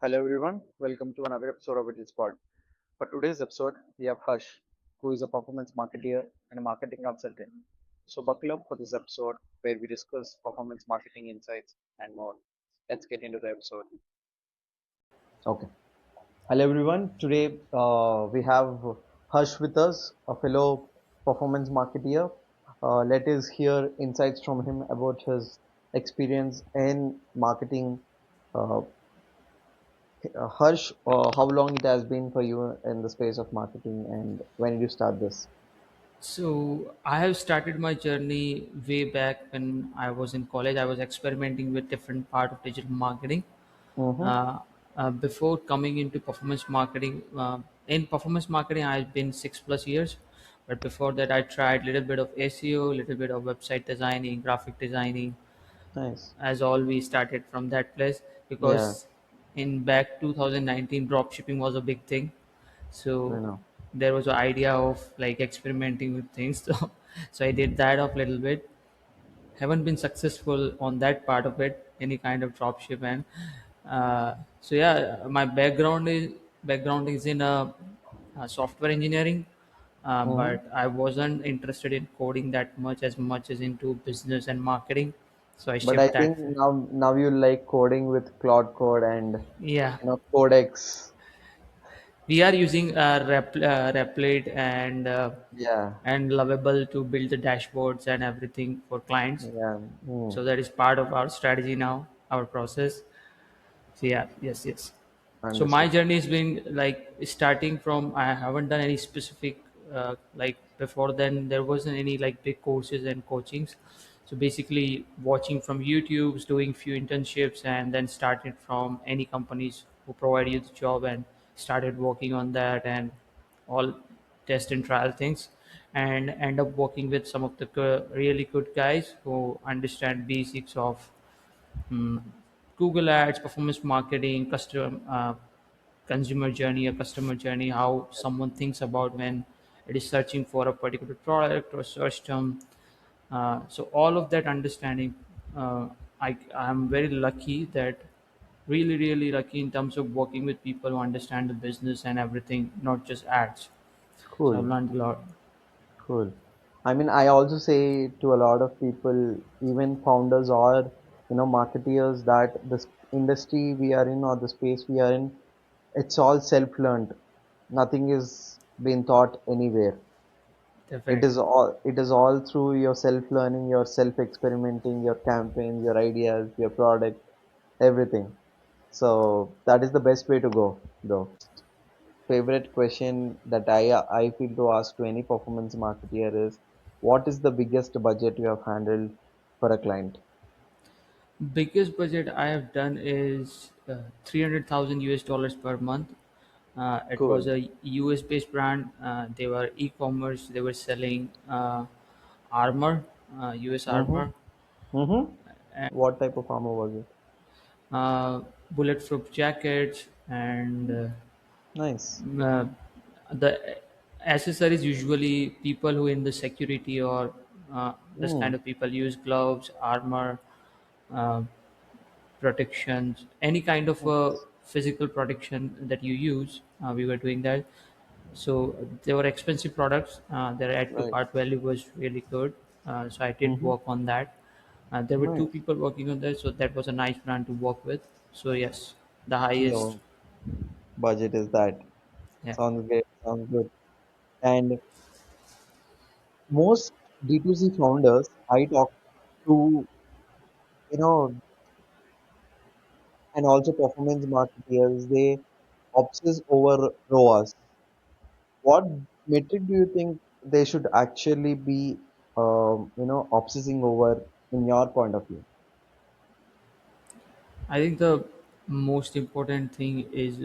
Hello everyone, welcome to another episode of It Spot. For today's episode, we have Harsh, who is a performance marketeer and a marketing consultant. So buckle up for this episode where we discuss performance marketing insights and more. Let's get into the episode. Okay. Hello everyone. Today we have Harsh with us, a fellow performance marketeer. Let us hear insights from him about his experience in marketing. Uh, Harsh, how long it has been for you in the space of marketing and when did you start this? So I have started my journey way back when I was in college. I was experimenting with different part of digital marketing. Mm-hmm. Uh, Before coming into performance marketing, in performance marketing, I've been 6+ years. But before that, I tried little bit of SEO, little bit of website designing, graphic designing. Nice. As all, we started from that place Yeah, because in back 2019, drop shipping was a big thing. I So know. there was an idea of like experimenting with things. So I did that of little bit. Haven't been successful on that part of it, any kind of dropship. And so yeah, my background is in software engineering, Mm-hmm. but I wasn't interested in coding that much as into business and marketing. So I But I shift that. think now you like coding with Claude Code and Yeah, Codex. we are using Replit Yeah, and Lovable to build the dashboards and everything for clients. yeah. Mm. So that is part of our strategy now, our process. So yeah, yes. So my Understood. journey has been like starting from, I haven't done any specific like before then there wasn't any like big courses and coachings. So basically watching from YouTube's, doing few internships, and then started from any companies who provide you the job and started working on that and all test and trial things, and end up working with some of the really good guys who understand basics of mm, Google Ads, performance marketing, consumer journey, a customer journey, how someone thinks about when it is searching for a particular product or search term. So all of that understanding, I'm very lucky that really lucky in terms of working with people who understand the business and everything, not just ads. So I've Cool, learned a lot. cool. I mean, I also say to a lot of people, even founders or marketeers, that this industry we are in or the space we are in, it's all self-learned. Nothing is being taught anywhere. Definitely. It is all through your self-learning, your self-experimenting, your campaigns, your ideas, your product, everything. So that is the best way to go, though. Favorite question that I feel to ask to any performance marketeer is, what is the biggest budget you have handled for a client? Biggest budget I have done is 300,000 US dollars per month. It was Cool. a US based brand. They were e-commerce. They were selling armor, US Mm-hmm. armor, Mm-hmm. and What type of armor was it? bulletproof jackets, and Nice. uh, the accessories. Usually, people who in the security or this kind Mm. of people use gloves, armor, uh, protections, any kind of Nice. physical protection that you use. We were doing that. So they were expensive products. Their add to Right. cart value was really good. So I did Mm-hmm. work on that. There were two Nice. people working on that, so that was a nice brand to work with. So yes, the highest. Your budget is that. Yeah, Sounds great. Sounds good. And most D2C founders I talk to, you know, and also performance marketeers, they obsess over ROAS. What metric do you think they should actually be, obsessing over in your point of view? I think the most important thing is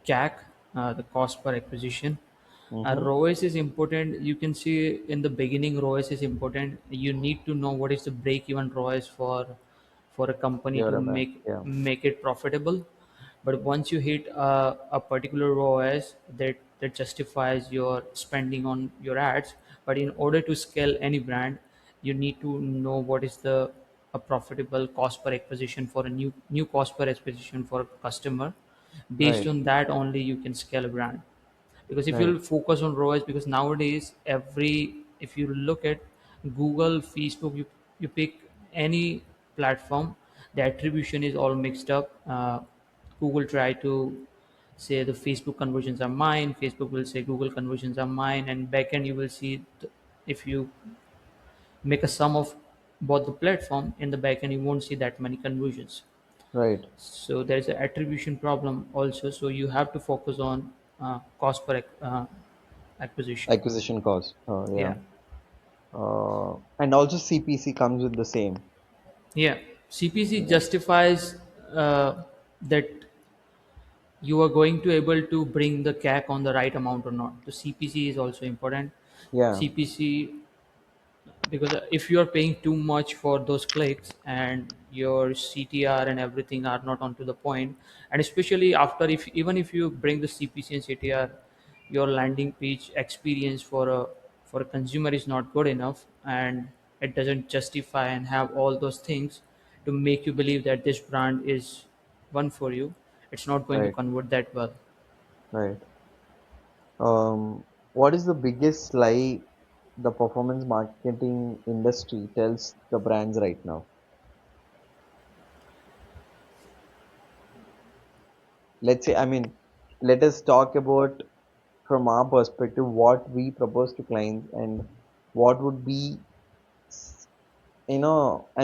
CAC, the cost per acquisition. Mm-hmm. ROAS is important. You can see in the beginning, ROAS is important. You need to know what is the break-even ROAS for a company You're to a man. Yeah. make it profitable. But once you hit a particular ROAS that justifies your spending on your ads, but in order to scale any brand, you need to know what is the a profitable cost per acquisition for a new cost per acquisition for a customer. Based Right. on that only you can scale a brand. Because if Right. you'll focus on ROAS, because nowadays every, if you look at Google, Facebook, you pick any platform, the attribution is all mixed up. Google try to say the Facebook conversions are mine, Facebook will say Google conversions are mine, and backend you will see if you make a sum of both the platform in the backend, you won't see that many conversions. Right. So there is an attribution problem also. So you have to focus on cost per acquisition. Acquisition cost. Oh, yeah. Yeah, And also CPC comes with the same. yeah. CPC Yeah. justifies that you are going to able to bring the CAC on the right amount or not. So CPC is also important. Yeah. CPC, because if you are paying too much for those clicks and your CTR and everything are not onto the point, and especially after, if even if you bring the CPC and CTR, your landing page experience for a consumer is not good enough, and it doesn't justify and have all those things to make you believe that this brand is one for you, it's not going to Right. convert that well. Right. What is the biggest lie the performance marketing industry tells the brands right now? Let's say, I mean, let us talk about from our perspective what we propose to clients and what would be, an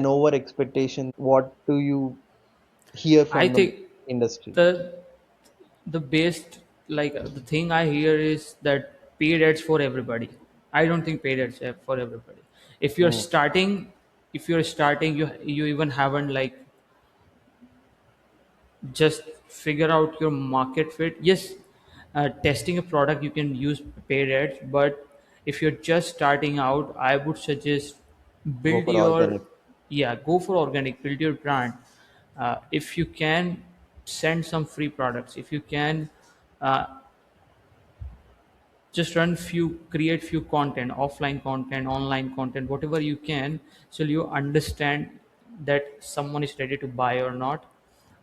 over expectation. What do you hear I from the think industry? the the best, like the thing I hear is that paid ads for everybody. I don't think paid ads are for everybody. If you're Mm, starting, you even haven't like just figure out your market fit. Yes, testing a product you can use paid ads, but if you're just starting out, I would suggest go build for your, organic. yeah, go for organic, build your brand. If you can, send some free products. If you can, uh, just run few, create few content, offline content, online content, whatever you can, so you understand that someone is ready to buy or not.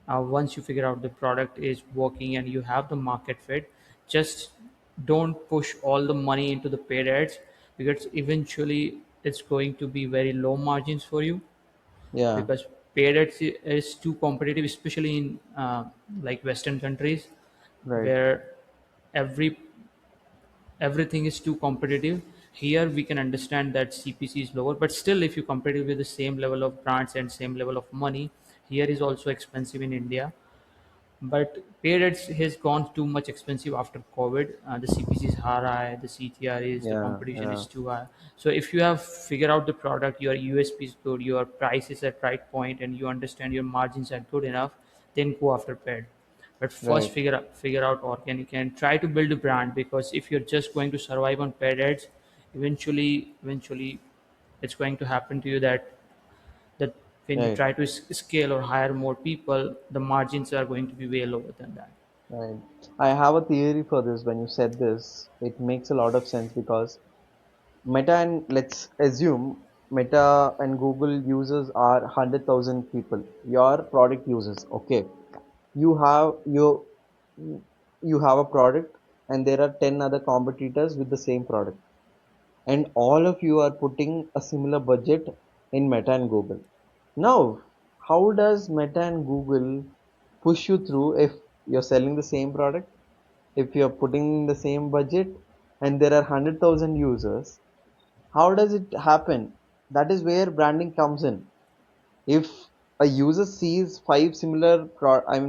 Once you figure out the product is working and you have the market fit, just don't push all the money into the paid ads, because eventually it's going to be very low margins for you, Yeah. because paid ads is too competitive, especially in like Western countries, Right. where every everything is too competitive. Here we can understand that CPC is lower, but still, if you compare it with the same level of brands and same level of money, here is also expensive in India. But paid ads has gone too much expensive after COVID. The CPC is high, the CTR is, the Yeah. competition Yeah. is too high. So if you have figured out the product, your USP is good, your price is at right point, and you understand your margins are good enough, then go after paid. But first, Right. figure out organic and try to build a brand, because if you're just going to survive on paid ads, eventually, it's going to happen to you that when you Right. try to scale or hire more people, the margins are going to be way lower than that. Right. I have a theory for this. When you said this, it makes a lot of sense because Meta and let's assume Meta and Google users are 100,000 people. Your product users, okay. You have you have a product and there are 10 other competitors with the same product. And all of you are putting a similar budget in Meta and Google. Now, how does Meta and Google push you through if you're selling the same product, if you're putting in the same budget, and there are 100,000 users? How does it happen? That is where branding comes in. If a user sees five similar products,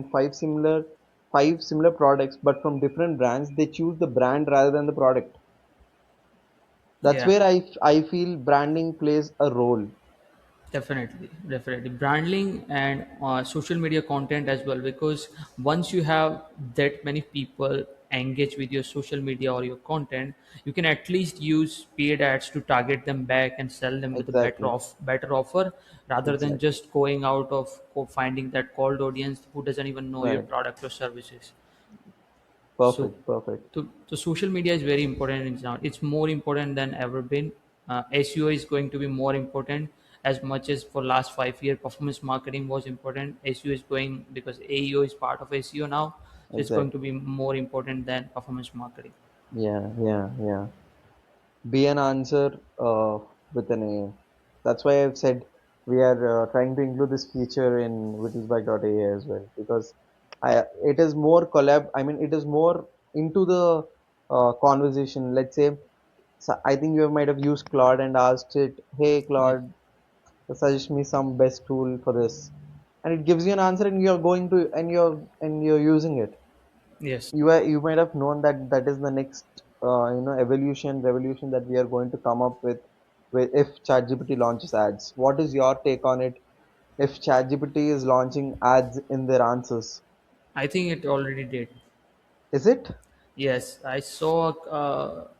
but from different brands, they choose the brand rather than the product. That's Yeah, where I feel branding plays a role. definitely branding and social media content as well, because once you have that many people engage with your social media or your content, you can at least use paid ads to target them back and sell them with a Exactly. better offer, rather than Exactly. just going out of finding that cold audience who doesn't even know your Right. product or services. So, Perfect. Perfect. so social media is very important in now. It's more important than ever been. SEO is going to be more important, as much as for last 5 years performance marketing was important. SEO is going, because AEO is part of SEO now. So it's going to exactly. be more important than performance marketing. Yeah, yeah, yeah. Be an answer with an AI. That's why I've said we are trying to include this feature in whittlesback.ai as well because it is more collab. I mean, it is more into the conversation. Let's say, so I think you might have used Claude and asked it, "Hey Yeah. Claude, suggest me some best tool for this," and it gives you an answer, and you're going to and you're using it. Yes. You might have known that that is the next evolution revolution that we are going to come up with if ChatGPT launches ads. What is your take on it? If ChatGPT is launching ads in their answers, I think it already did. is it? Yes, I saw.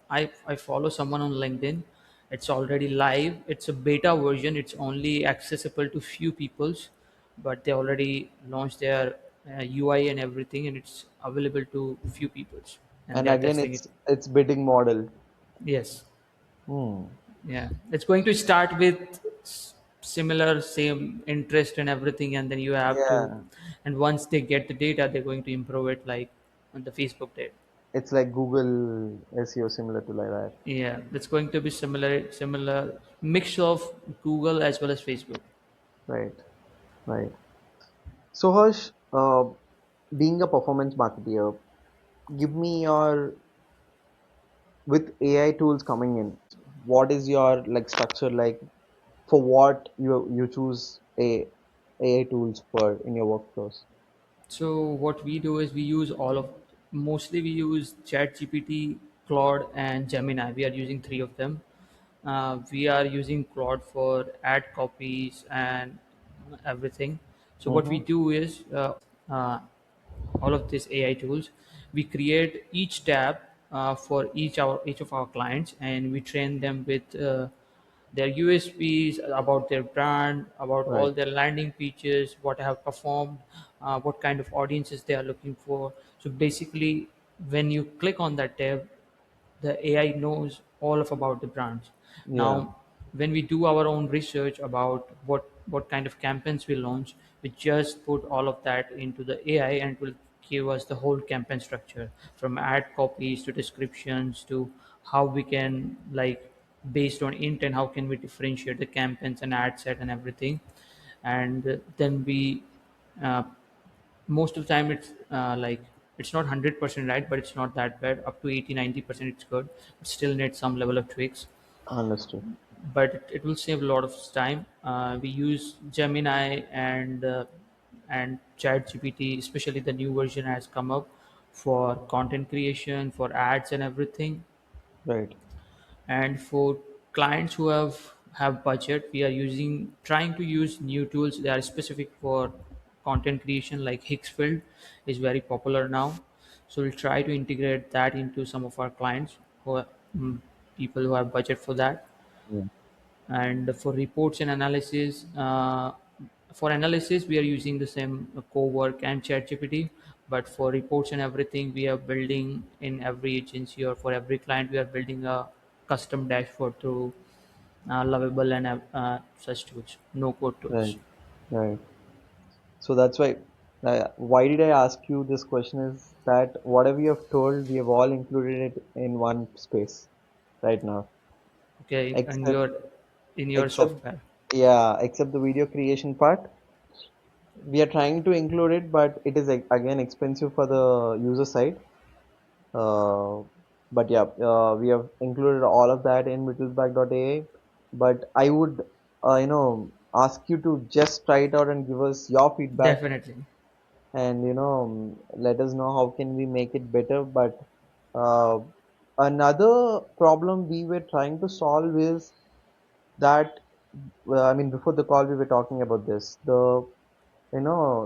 I follow someone on LinkedIn. It's already live. It's a beta version. It's only accessible to few peoples, but they already launched their UI and everything, and it's available to few peoples, and And they are again, testing it. it's bidding model. Yes, Hmm. yeah. It's going to start with similar, same interest and everything, and then you have to. Yeah, And once they get the data, they're going to improve it like on the Facebook did. it's like Google SEO, similar to like that. Yeah, it's going to be similar mix of Google as well as Facebook. Right, right. So Harsh, being a performance marketer, give me your with AI tools coming in, what is your like structure like for what you choose a AI tools for in your workflows? So what we do is we use all of mostly we use ChatGPT, Claude, and Gemini. We are using three of them. We are using Claude for ad copies and everything. So what we Mm-hmm. do is uh, all of these AI tools. We create each tab for each of our clients, and we train them with their USPs about their brand, about all Right. their landing pages, what have performed, what kind of audiences they are looking for. So basically, when you click on that tab, the AI knows all of about the brands. Yeah. Now, when we do our own research about what kind of campaigns we launch, we just put all of that into the AI, and it will give us the whole campaign structure from ad copies to descriptions to how we can like based on intent how can we differentiate the campaigns and ad set and everything. And then we uh, most of the time it's like it's not 100% right, but it's not that bad. Up to 80-90% it's good. It still needs some level of tweaks, Understood. but it will save a lot of time. We use Gemini and chat gpt, especially the new version has come up for content creation, for ads and everything. Right. And for clients who have budget, we are using trying to use new tools that are specific for content creation, like Hicksfield is very popular now. So we'll try to integrate that into some of our clients who are, people who have budget for that. Yeah. And for reports and analysis, for analysis we are using the same Cowork and ChatGPT. But for reports and everything, we are building in every agency or for every client, we are building a custom dashboard through Lovable and such tools, no code tools. Right. Right. So that's why did I ask you this question is that whatever you have told, we have all included it in one space right now, Okay, and except you're in your except software. yeah, except the video creation part. We are trying to include it, but it is again expensive for the user side. Uh, but yeah, we have included all of that in whittlesback.ai. But I would, ask you to just try it out and give us your feedback, Definitely. and let us know how can we make it better. But uh, another problem we were trying to solve is that, I mean, before the call we were talking about this, the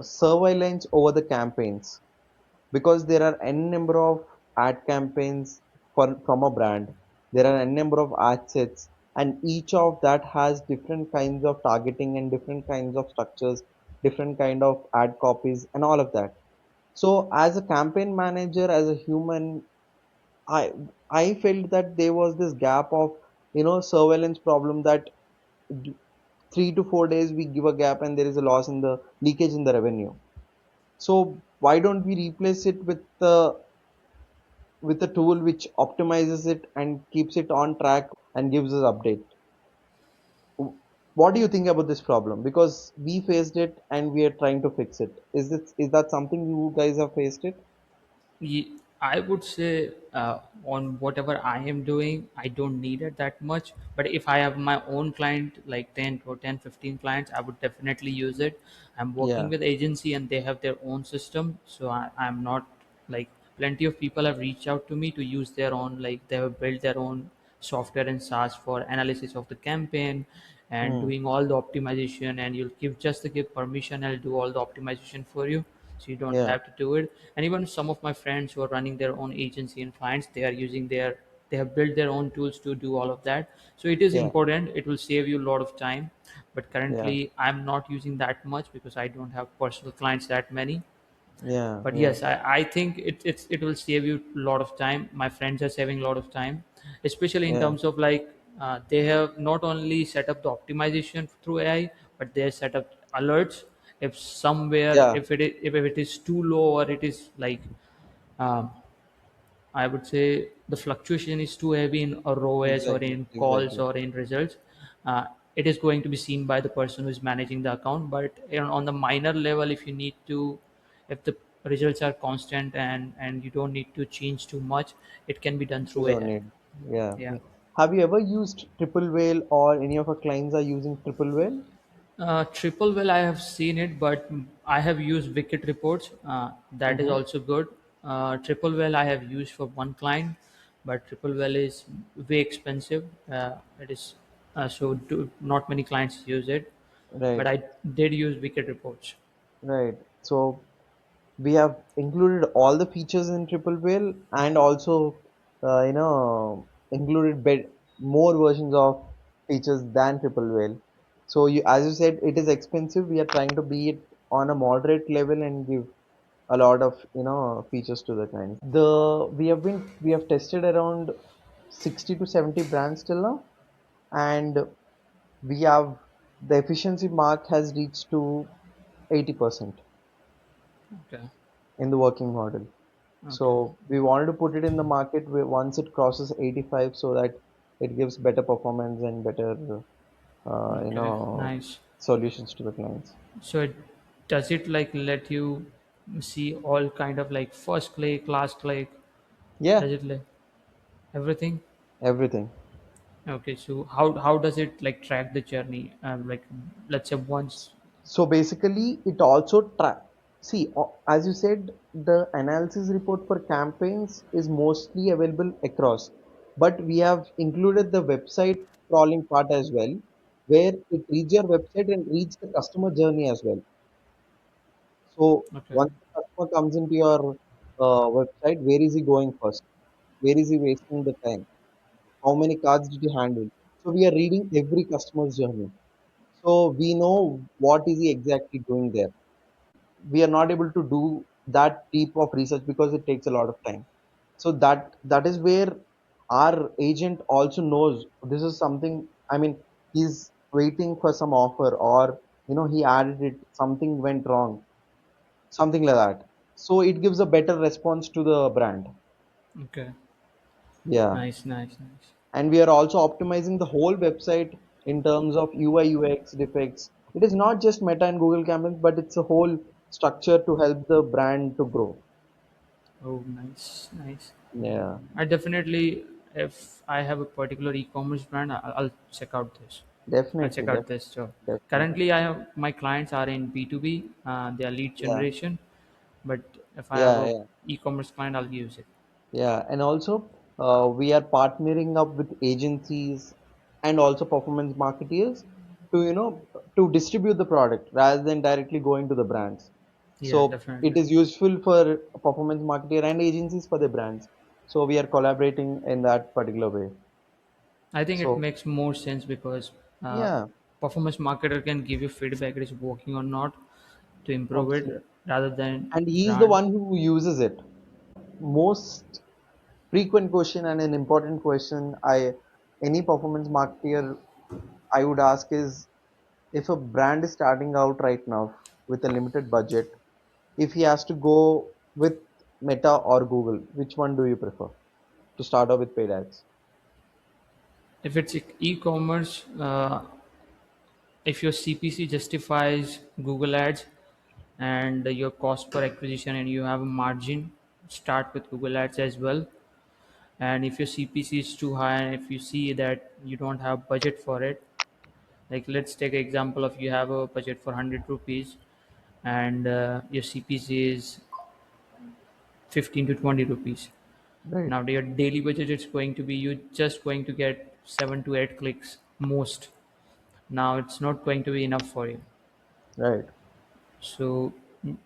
surveillance over the campaigns, because there are n number of ad campaigns from a brand. There are n number of ad sets, and each of that has different kinds of targeting and different kinds of structures, different kind of ad copies and all of that. So as a campaign manager, as a human, i I felt that there was this gap of surveillance problem, that 3 to 4 days we give a gap and there is a loss in the leakage in the revenue. So why don't we replace it with a tool which optimizes it and keeps it on track and gives us update? What do you think about this problem? Because we faced it and we are trying to fix it. Is that something you guys have faced it? I would say on whatever I am doing, I don't need it that much. But if I have my own client, like 10 or 10, 15 clients, I would definitely use it. I'm working Yeah. with agency and they have their own system. So I'm not like plenty of people have reached out to me to use their own, like they have built their own software and SaaS for analysis of the campaign and Hmm. doing all the optimization. And you'll give permission, I'll do all the optimization for you, so you don't Yeah. have to do it. And even some of my friends who are running their own agency and clients, they have built their own tools to do all of that. So it is Yeah. important, it will save you a lot of time. But Yeah. currently I'm not using that much because I don't have personal clients that many. Yeah. But Yeah. yes, I think it will save you a lot of time. My friends are saving a lot of time, especially in Yeah. terms of like they have not only set up the optimization through AI, but they have set up alerts if somewhere, Yeah. if it is too low, or it is like um, I would say the fluctuation is too heavy in a ROAS or Exactly. in calls Exactly. or in results. It is going to be seen by the person who is managing the account. But on the minor level, if you need to, if the results are constant and you don't need to change too much, it can be done You through don't AI. need. Yeah. Yeah. Yeah. Have you ever used Triple Whale or any of our clients are using Triple Whale? Triple well, I have seen it, but I have used Wicked reports. That is Mm-hmm. also good. Triple well, I have used for one client, but triple well is way expensive. It is not many clients use it, but Right. I did use Wicked reports. Right. So we have included all the features in Triple Whale and also, included more versions of features than Triple Whale. So you, as you said, it is expensive. We are trying to be it on a moderate level and give a lot of features to the clients. We have tested around 60 to 70 brands till now, and we have the efficiency mark has reached to 80% Okay. in the working model. Okay. So we wanted to put it in the market where once it crosses 85 so that it gives better performance and better Okay. Nice. solutions to the clients. So does it like let you see all kind of like first click, last click? Yeah, Does it like everything? everything. Okay, so how does it like track the journey? Like let's say once. So basically, it also track. See, as you said, the analysis report for campaigns is mostly available across, but we have included the website crawling part as well, where it reads your website and reads the customer journey as well. So Okay, once the customer comes into your website, where is he going first? Where is he wasting the time? How many cards did he handle? So we are reading every customer's journey. So we know what is he exactly doing there. We are not able to do that deep of research because it takes a lot of time. So that is where our agent also knows this is something. I mean, he's waiting for some offer, or he added it, something went wrong, something like that. So it gives a better response to the brand. okay, Yeah. nice, nice, nice. And we are also optimizing the whole website in terms of UI UX defects. It is not just Meta and Google campaigns, but it's a whole structure to help the brand to grow. Oh, nice, nice. Yeah, I definitely, if I have a particular e-commerce brand, I'll check out this. I'll definitely, check out this. So definitely. currently, I have my clients are in B2B. They are lead Yeah, generation, but if I have yeah, a yeah, e-commerce client, I'll use it. yeah. And also, we are partnering up with agencies and also performance marketeers to to distribute the product rather than directly going to the brands. Yeah, So it definitely. is useful for a performance marketer and agencies for the brands. So we are collaborating in that particular way. I think it So makes more sense because uh, yeah, performance marketer can give you feedback it is working or not to improve it absolutely. rather than And he is the brand. one who uses it. Most frequent question and an important question I any performance marketer I would ask is, if a brand is starting out right now with a limited budget, If he has to go with Meta or Google, which one do you prefer to start off with paid ads? If it's e-commerce, if your CPC justifies Google Ads and your cost per acquisition and you have a margin, start with Google Ads as well. And if your CPC is too high and if you see that you don't have budget for it, like let's take an example of you have a budget for 100 rupees and your CPC is 15 to 20 rupees. Right, Now your daily budget is going to be you just going to get 7 to 8 clicks most. Now it's not going to be enough for you. right, So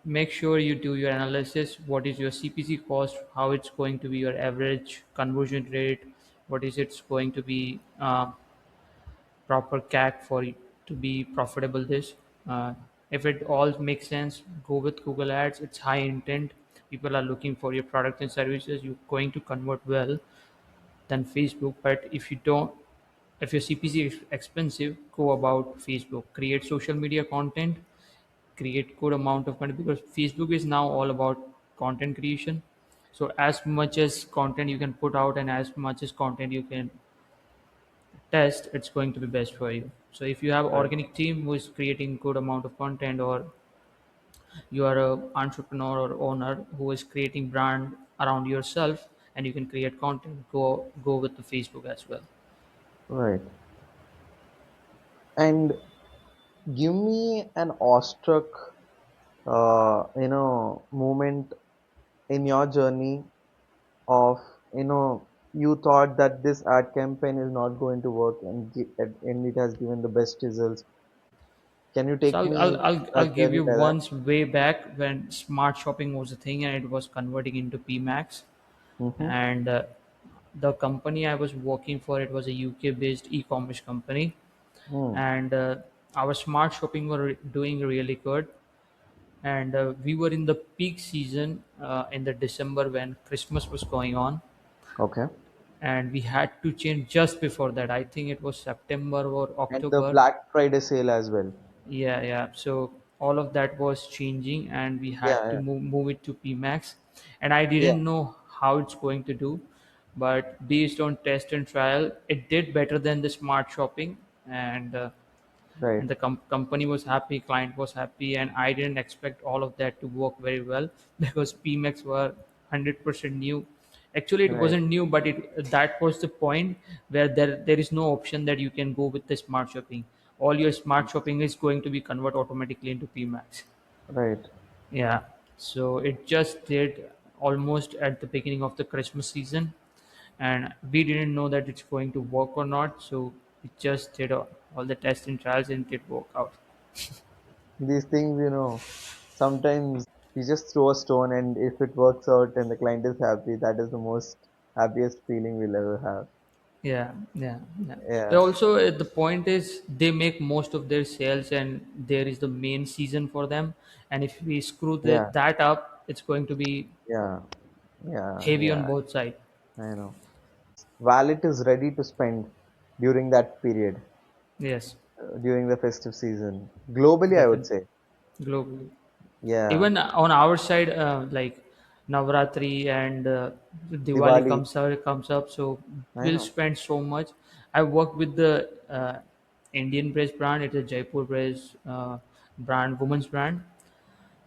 make sure you do your analysis. What is your CPC cost? How it's going to be your average conversion rate? What is it's going to be proper CAC for it to be profitable? This, if it all makes sense, go with Google Ads. It's high intent. People are looking for your product and services. You're going to convert well than Facebook. But if you don't, if your CPC is expensive, go about Facebook. Create social media content, create good amount of content because Facebook is now all about content creation. So as much as content you can put out and as much as content you can test, it's going to be best for you. So if you have right, organic team who is creating good amount of content, or you are a entrepreneur or owner who is creating brand around yourself and you can create content, go with the Facebook as well. right. And give me an awestruck, moment in your journey of, you thought that this ad campaign is not going to work and it has given the best results. Can you So take me I'll that give journey you like that? once way back when smart shopping was a thing and it was converting into PMAX. Mm-hmm. And the company I was working for, it was a UK based e-commerce company, Hmm. and our smart shopping were doing really good. And we were in the peak season in the December when Christmas was going on, Okay. and we had to change just before that. I think it was September or And the October. Black Friday sale as well. Yeah, yeah. So all of that was changing, and we Yeah, had to yeah, move it to PMAX. And I yeah. didn't know how it's going to do, but based on test and trial, it did better than the smart shopping, and Right, the company was happy, client was happy, and I didn't expect all of that to work very well because PMAX were 100% new. Actually, it right. wasn't new, but it that was the point where there is no option that you can go with the smart shopping. All your smart shopping is going to be convert automatically into PMAX. Right. Yeah, so it just did almost at the beginning of the Christmas season, and we didn't know that it's going to work or not. So we just did all the tests and trials, and it did work out. These things, sometimes you just throw a stone and if it works out and the client is happy, that is the most happiest feeling we'll ever have. Yeah, yeah, yeah. Yeah, But also, the point is they make most of their sales, and there is the main season for them. And if we screw yeah, that up, it's going to be yeah, yeah, heavy on yeah. both sides. I know. Wallet is ready to spend during that period, Yes, during the festive season. Globally, I would definitely. say. Globally. Yeah. Even on our side, like Navratri and Diwali Diwali. comes up, so I we'll know. spend so much. I work with the Indian based brand. It's a Jaipur based brand, women's brand.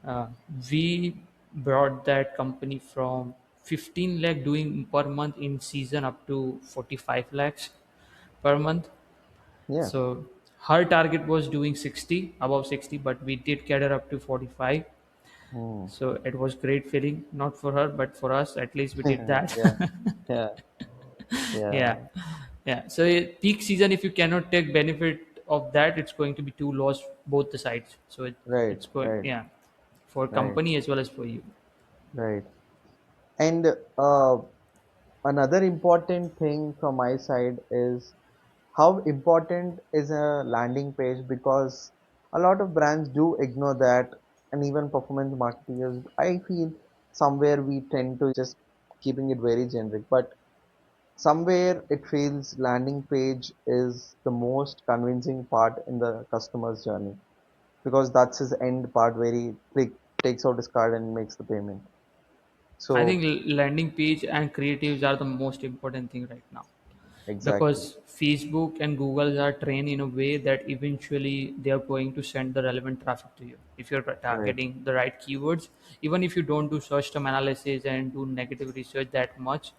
Uh, we brought that company from 15 lakh doing per month in season up to 45 lakhs per month. Yeah. So her target was doing 60, above 60, but we did get her up to 45. Hmm. So it was great feeling, not for her, but for us. At least we did that. Yeah. Yeah. Yeah, Yeah. yeah. So peak season, if you cannot take benefit of that, it's going to be too loss both the sides. So Right. it's going, Right. yeah, for Right. company as well as for you. Right. And uh, another important thing from my side is how important is a landing page, because a lot of brands do ignore that, and even performance marketers, I feel somewhere we tend to just keeping it very generic, but somewhere it feels landing page is the most convincing part in the customer's journey, because that's his end part very quick. takes out his card and makes the payment. I think So landing page and creatives are the most important thing right now, exactly. because Facebook and Google are trained in a way that eventually they are going to send the relevant traffic to you if you're Right. targeting the right keywords. Even if you don't do search term analysis and do negative research that much,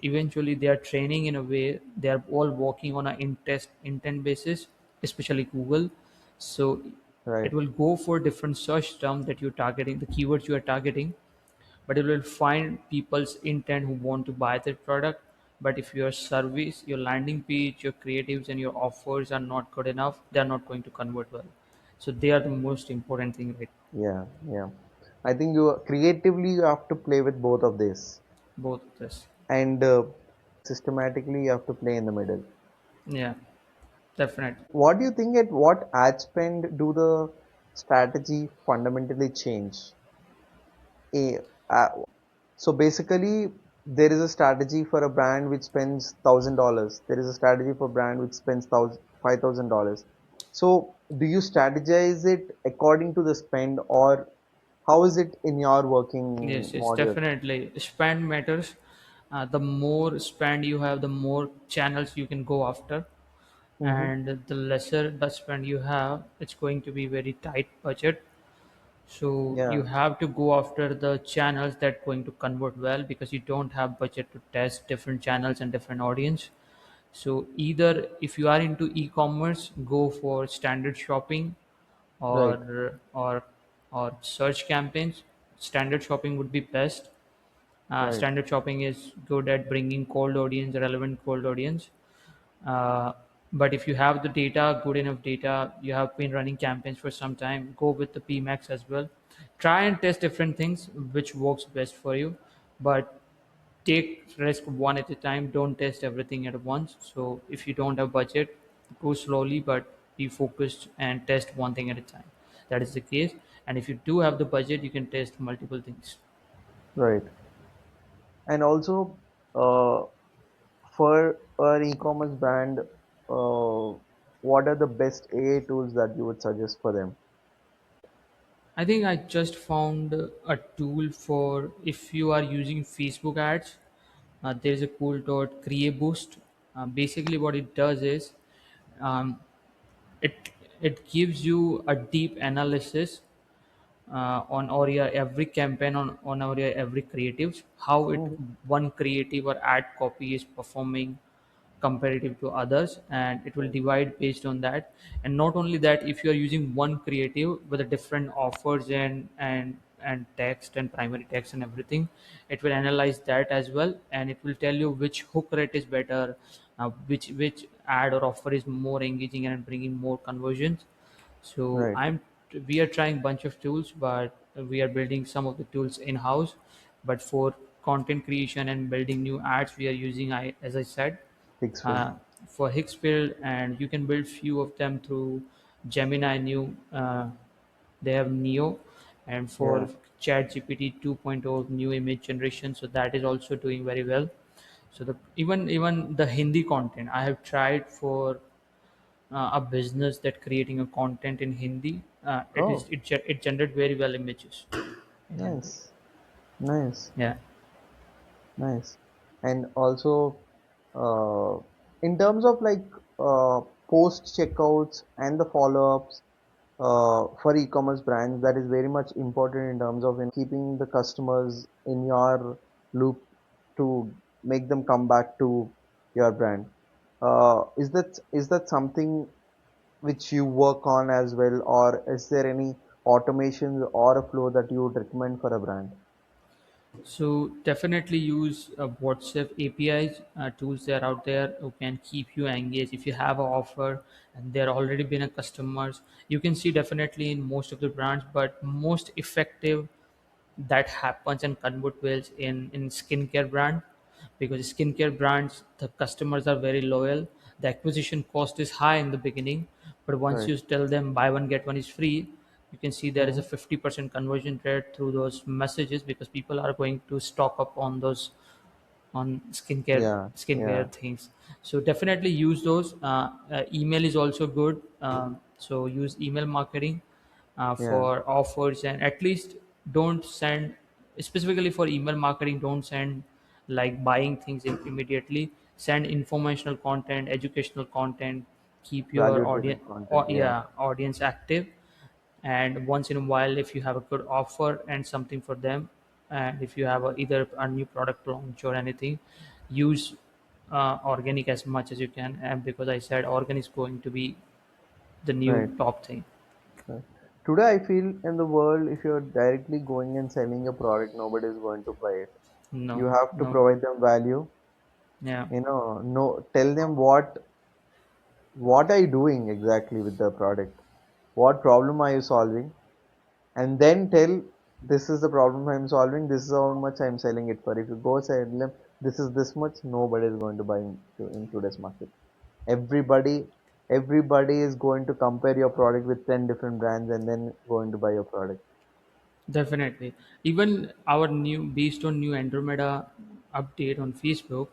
eventually they are training in a way they are all working on a intent basis, especially Google. So Right. it will go for different search term that you're targeting, the keywords you are targeting, but it will find people's intent who want to buy that product. But if your service, your landing page, your creatives and your offers are not good enough, they are not going to convert well. So they are the most important thing, right? Yeah. Yeah. I think you creatively you have to play with both of this, Both of this. and systematically you have to play in the middle. Yeah, definitely. What do you think? At what ad spend do the strategy fundamentally change? A, uh, so basically, there is a strategy for a brand which spends $1,000. There is a strategy for a brand which spends $5,000. So, do you strategize it according to the spend, or how is it in your working Yes, yes, model? definitely. Spend matters. The more spend you have, the more channels you can go after, Mm-hmm. and the lesser the spend you have, it's going to be very tight budget. So you Yeah, have to go after the channels that going to convert well, because you don't have budget to test different channels and different audience. So either if you are into e-commerce, go for standard shopping right, or search campaigns. Standard shopping would be best. right, Standard shopping is good at bringing cold audience, relevant cold audience. uh, but if you have the data, good enough data, you have been running campaigns for some time, go with the PMAX as well. Try and test different things which works best for you, but take risk one at a time. Don't test everything at once. So if you don't have budget, go slowly, but be focused and test one thing at a time. That is the case. And if you do have the budget, you can test multiple things. right. And also, uh, for an e-commerce brand, what are the best AI tools that you would suggest for them? I think I just found a tool for if you are using Facebook ads. There is a tool called Create Boost. Basically, what it does is um, it it gives you a deep analysis on or your every campaign on or your every creatives, how it Mm-hmm. one creative or ad copy is performing comparative to others, and it will Right, divide based on that. And not only that, if you are using one creative with a different offers and text and primary text and everything, it will analyze that as well, and it will tell you which hook rate is better, which ad or offer is more engaging and bringing more conversions. So right, we are trying bunch of tools, but we are building some of the tools in house. But for content creation and building new ads, we are using, as I said, Hicksville. uh, for Hicksfield, and you can build few of them through Gemini new. They have Neo, and Yeah. for ChatGPT 2.0 new image generation, so that is also doing very well. So the even the Hindi content I have tried for a business that creating a content in Hindi. Oh, It generate very well images in Hindi. nice, nice. Yeah. Nice. And also, uh, in terms of like uh, post checkouts and the follow-ups for e-commerce brands, that is very much important in terms of keeping the customers in your loop to make them come back to your brand. Is that something which you work on as well, or is there any automations or a flow that you would recommend for a brand? So definitely use WhatsApp APIs tools that are out there who can keep you engaged. If you have an offer and there already been a customers, you can see definitely in most of the brands, but most effective that happens and convert well in skincare brand, because skincare brands, the customers are very loyal. The acquisition cost is high in the beginning, but once Right. you tell them buy one get one is free, you can see there is a Mm-hmm. 50% conversion rate through those messages, because people are going to stock up on those on Yeah. Yeah. skincare things. So definitely use those. Email is also good. So use email marketing Yeah. for offers, and at least don't send, specifically for email marketing, don't send like buying things immediately. Send informational content, educational content, keep your Value driven audience, content. Yeah. yeah, audience active. And once in a while, if you have a good offer and something for them, and if you have either a new product launch or anything, use organic as much as you can. And because I said organic is going to be the new Right. top thing. Right. Today, I feel in the world, if you're directly going and selling a product, nobody is going to buy it. You No, have to no. provide them value. Yeah, No, tell them what are you doing exactly with the product? What problem are you solving? And then tell this is the problem I'm solving. This is how much I'm selling it for. If you go say them this is this much, nobody is going to buy in today's market. Everybody, everybody is going to compare your product with 10 different brands and then going to buy your product. definitely. Even our new, based on new Andromeda update on Facebook,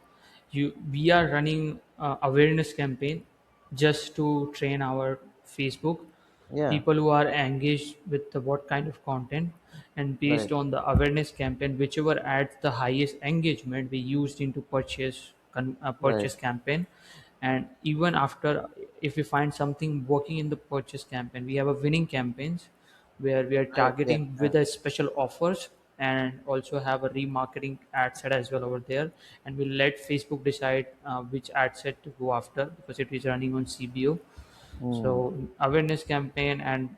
we are running awareness campaign just to train our Facebook Yeah, people who are engaged with the what kind of content, and based right, on the awareness campaign, whichever adds the highest engagement, we used into right. purchase campaign. And even after, if we find something working in the purchase campaign, we have a winning campaigns where we are Right, yeah, targeting yeah. with a special offers, and also have a remarketing ad set as well over there. And we'll let Facebook decide which ad set to go after, because it is running on CBO. Mm, So awareness campaign and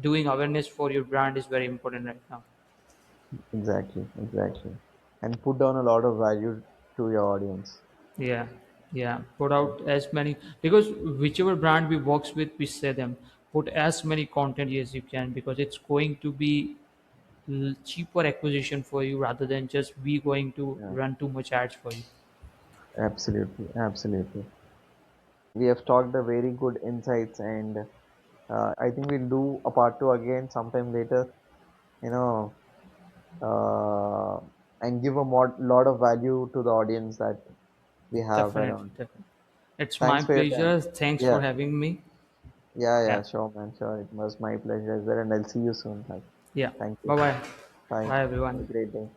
doing awareness for your brand is very important right now. exactly, exactly. And put down a lot of value to your audience. Yeah, yeah. Put Yeah, out as many, because whichever brand we works with, we say them put as many content as you can, because it's going to be cheaper acquisition for you rather than just we going to yeah, run too much ads for you. absolutely, absolutely. We have talked a very good insights, and I think we'll do a part two again sometime later. You know, uh, and give a lot of value to the audience that we have Definitely, around. definitely. It's my Thanks for your time. pleasure. Thanks for Yeah, having me. yeah, Yeah, yeah, sure, man, sure. It was my pleasure as well, and I'll see you soon. Like, yeah. thank Bye you. bye. Bye. Bye Have everyone. a great day.